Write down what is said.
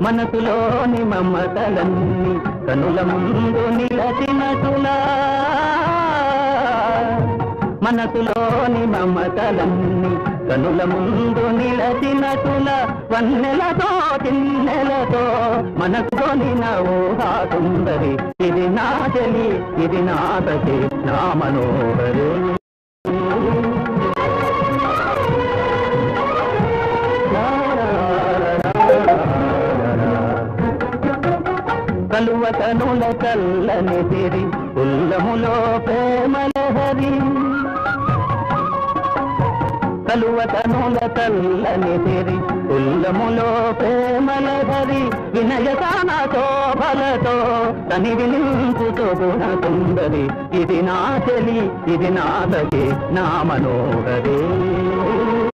మనసులోని మమతలన్నీ కనుల ముందు నిలచినటులా మనసులోని మమతలన్నీ కనుల ముందు నిలచినటులా వన్నెలతో చిన్నెలతో మనసులోని ఊహా సుందరి ఇది నా చెలి ఇది నా సఖి నా మనోహరి కలువ కనుల కల్లని తిరి ఉల్లములో ప్రేమలహరి కలువ కనుల కల్లని తిరి ఉల్లములో ప్రేమలహరి వినయసాన శోభలతో తని వినింపుతో గుణ సుందరి ఇది నా చెలి ఇది నా సఖి నా మనోహరి